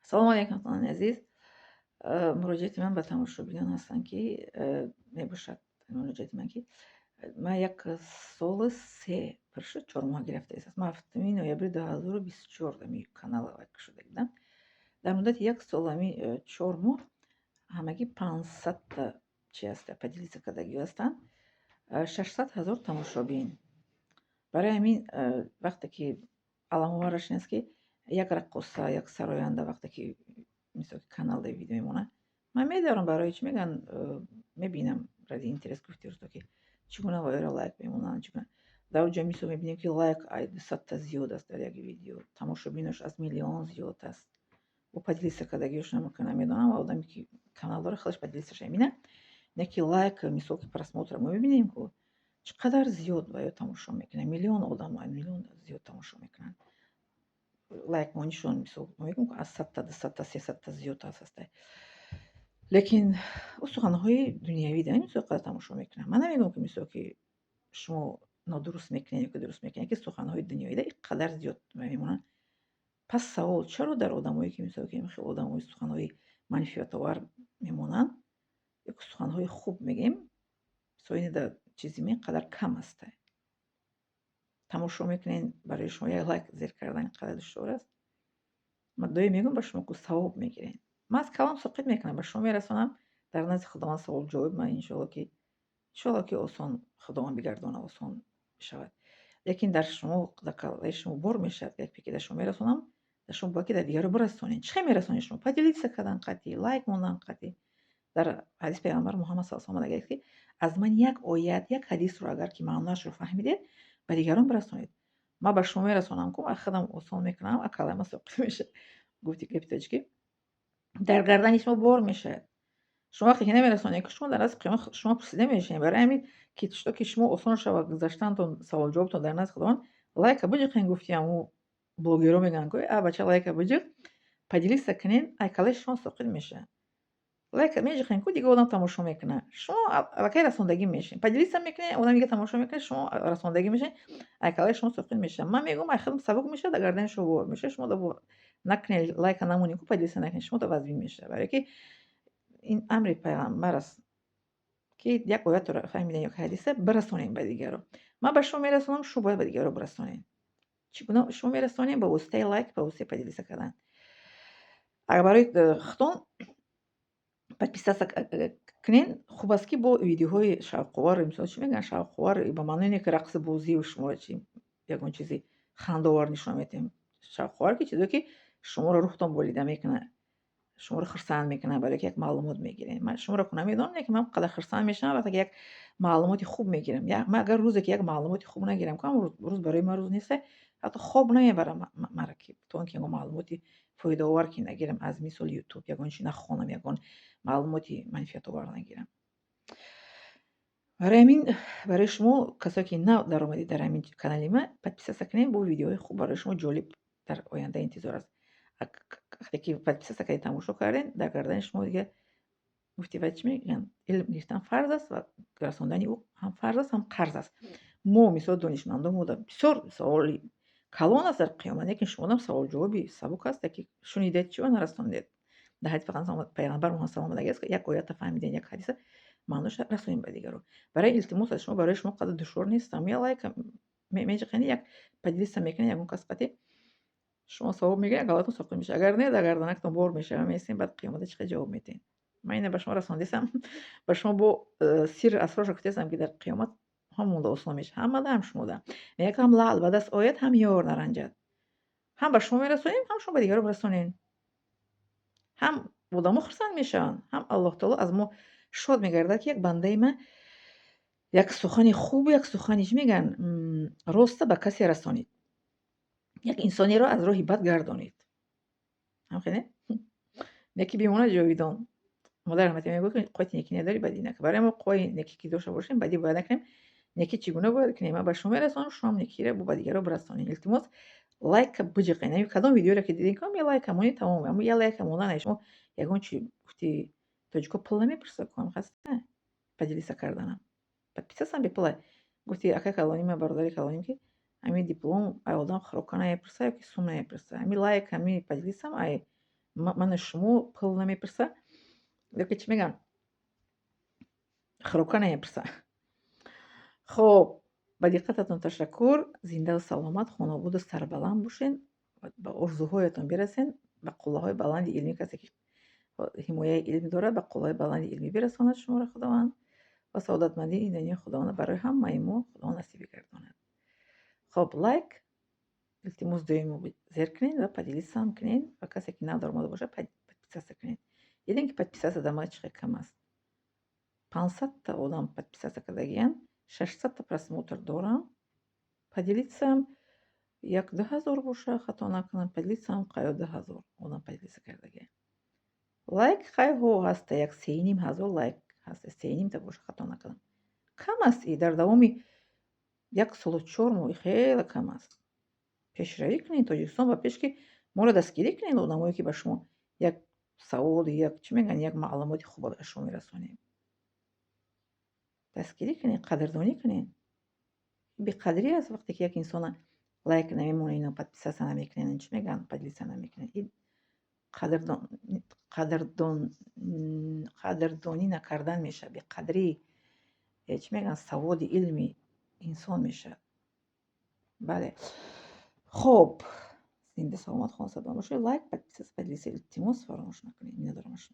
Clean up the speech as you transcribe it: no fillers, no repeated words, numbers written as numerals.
салом алейкум хонани азиз. Муроҷиати ман ба тамошобинон ҳастанд, ки мебошад муроҷиати ман, ки ман як соли 3 пуршуд 4 моҳ гирифта истас. Ман 7 ноябри 2024 ами канал лайк шуда будам. Дар муддати як сол ами 4 моҳ ҳамагӣ 500 та чи аста поделиться кардагӣ ҳастанд, 600 000 тамошобин. Барои ҳамин вақте ки аламовараш ин аст, ки як раққоса, як сароянда вақте ки мисол ки каналда видео мемонад, ман медорам барои чӣ мегӯян, мебинам ради интерес гуфти рӯзто, ки чӣ гуна ояро лайк мемонанд, чӣ гуна. Дар он ҷо мисол мебинем, ки лайк 200 та зиёд аст дар як видео, тамошобинаш аз миллион зиёд аст. бо поделиться кардагиашонам мекунам, медонам одаме ки канал дора хелаш поделицаша мебинад. Не ки лайк мисол ки просмотра мо мебинем, ки чӣ қадар зиёд ваё тамошо мекунад, миллион одам миллион зиёд тамошо мекунанд. лайкмонишон мисол мегӯям, ки аз 100 та 200 та 300 та зиёд аст. лекин суханҳои дунявӣ да мисол қадар тамошо мекунанд. Ман намегӯям, ки мисол ки шумо нодуруст мекунед ё ки дуруст мекунед, ки суханҳои дунявида ин қадар зиёд мемонанд. пас савол, чаро дар одамое ки мисол ки хеле одамои суханҳои манфиатовар мемонанд, ё ки суханҳои хуб мегем, соини дар чизи ин қадар кам аст. тамошо мекунед, барои шумо як лайк зер кардан қадар душвор аст. ман доим мегӯям ба шумо, ки савоб мегиред. ман аз калом соқит мекунам, ба шумо мерасонам, дар назди худованд савол-ҷавоб. Ман иншоалло ки осон худованд бигардонад, осон бишавад. лекин дар шумо, дар калаи шумо бор мешавад, як фикр дар шумо мерасонам, дар шумо бояд ки дар дигарро бирасонед. Чӣ хел мерасонед шумо? Поделиться кардан қатъи, лайк мондан қатъи. Дар ҳадиси пайғамбар Муҳаммад саллаллоҳу алайҳи ва саллям омадаги аст, ки аз ман як оят, як ҳадисро агар ки маъноашро фаҳмидед, ба дигарон бирасонед. ман ба шумо мерасонам, ки аз худам осон мекунам, аз калаи ман соқит мешавад. гуфти гапи тоҷикӣ дар гардани шумо бор мешавад. шумо вақте ки намерасонед, ки шумо дар назди қиёмат шумо пурсида мешавед. Барои ҳамин ки то ки шумо осон шавад гузаштанатон, савол-ҷавобтон дар назди худованд, лайка биҷиқен. гуфти ҳамун блогерҳо мегӯянд, ки бача лайка биҷиқ, поделиться кунед, ай калаи шумо соқит мешавад. лайка меҷиқен, ки дигар одам тамошо мекунад. шумо аллакай расондагӣ мешавед. Поделиться мекунед, одам дига тамошо мекунад, шумо расондагӣ мешавед, ай калаи шумо соқит мешавад. ман мегӯям, ай хеле сабук мешавад, дар гардани шумо бор мешавад. шумо да накунед, лайка намонед, ки поделиться накунед, шумо да вазбин мешавад. барое ки ин амри пайғамбар аст, ки як оятро фаҳмидем, як ҳадиса бирасонем ба дигарро. ман ба шумо мерасонам, шумо бояд ба дигарро бирасонед. чӣ гуна шумо мерасонед? Ба воситаи лайк, ба воситаи поделиться кардан. агар барои худон подписаться кунед, хуб аст, ки бо видеоҳои шавқовар, мисол чӣ мегӯянд, шавқовар ба маънои не ки рақси бозию шумо чӣ ягон чизи хандаовар нишон медиҳем. шавқовар ки чизое, ки шуморо рӯҳтон болида мекунад, шуморо хирсанд мекунад, барое ки як маълумот мегиред. ман шуморо ку намедонам, лекин ман қадар хирсанд мешавам вақте ки як маълумоти хуб мегирам. ман агар рӯзе ки як маълумоти хуб нагирам, ки ҳамон рӯз барои ман рӯз нест, ҳатто хоб намебарам маро, ки то он ки ягон маълумоти фоидаовар ки нагирам аз мисоли ютуб, ягон чи нахонам, ягон маълумоти манфиатовар нагирам. барои ҳамин барои шумо касое ки нав даромадед дар ҳамин канали ман, подписаться кунед, бо видеоҳои хуб барои шумо ҷолиб дар оянда интизор аст. вақте ки подписаться кардед, тамошо кардед, дар гардани шумо дига гуфти ва чӣ мегӯянд, илм гирифтан фарз аст ва расондани ӯ ҳам фарз аст, ҳам қарз аст. мо мисол донишмандон мо бисёр саволи калон аст дар қиёмат, лекин шумодам савол-ҷавоби сабук аст, яке шунидед чӣ ва нарастондед. дар ҳадиси пайғамбар Муҳаммад саллаллоҳу алайҳи ва саллям омадаги аст, ки як оята фаҳмидед, як ҳадиса маъноша расонед ба дигарон. барои илтимос аз шумо, барои шумо қадар душвор нестам. я лайка меҷиқенед, як поделиться мекунед, ягон кас қатъи шумо савоб мегиред, галатон соқит мешавад. агар не, дар гарданактон бор мешавад, меистем, баъд қиёмата чӣ қадar ҷавоб медиҳед. ман ина ба шумо расондистам. ба шумо бо сирри асрорро гуфтастам, ки дар қиёмат ҳамонда осон мешавад. ҳамада ҳам шумода. мегӯяд, ки ҳам лаъл баъд аз оят, ҳам ёр наранҷад. ҳам ба шумо мерасонем, ҳам шумо ба дигарро бирасонед. ҳам одамо хурсанд мешаванд, ҳам Аллоҳ таоло аз мо шод мегардад, ки як бандаи ман як сухани хуб, як сухани чӣ мегӯянд, роста ба касе расонид. як инсонеро аз роҳи бад гардонид. ҳамхеле не ки бимонад ҷовидон. модар ҳаматӣ мегӯяд, ки қуввати некӣ недорӣ, бадӣ накун. барои мо қувваи некӣ ки дошта бошем, бадӣ бояд накунем. некӣ чӣ гуна бояд кунем? ман ба шумо мерасонам, шумоам некиро ба дигарро бирасонед. илтимос, лайка биҷиқен. ҳамин кадом видеоро ки дидем, ки я лайка монед, тамом. аммо я лайка монданаш шумо ягон чи гуфти тоҷико пул намепурсад, кам хаста поделиться карданам. подписаться бепулай. гуфти ака калоним, бародари калоним, ки ҳамин диплом ай одам хирока намепурса, ё ки сум намепурса. ҳамин лайк, ҳамин поделиться ай من شما پول نمیپرسه، دیگه چی میگن، خروکه نمیپرسه. خب با دقتتون تشکر. زنده و سلامت، خانواده و سربلند باشین، به آرزوهایتان برسین، به قله‌های بلند علمی. کسی که حمایه علمی داره به قله‌های بلند علمی برساند شما را خداوند، و سعادتمندی این دنیا خداوند برای همه ما خداوند نصیب گرداند. خب لایک التماس دائما زر کنین و поделиться هم کنین و کسی که ندارماده باشه подписаться کنین. دیدین که подписаться در ما چقدر کم است. 500 تا آدم подписаться کردگیان، 600 تا просмотр دارم. поделиться هم یک 2000 باشه خطا نکنم، поделиться هم قایا 2000 آدم поделиться کردگیان. لایک خیلی ها هست، یک 3500 لایک هست، 35 تا باشه خطا نکنم. کم است. ای در دوامی یک سال و 4 ماه خیلی کم است. پیشروی کنین تاجیکستان و پیش که ما را دستگیری کنین، آدمایی که به شما یک سوال، یک چی میگن، یک معلومات خوب به شما میرسونیم. دستگیری کنین، قدردانی کنین. بی‌قدری است وقتی که یک انسان لایک نمیمونه و подписаться نمیکنین، چی میگن، поделиться نمیکنین. این قدردانی نکردن میشه، بی‌قدری، چی میگن، سواد علمی انسان میشه. بله. خب زنده سلامت خانواده باشه. لایک، подписаться، поделиться، التماس فراموش نکنین. ندارمش.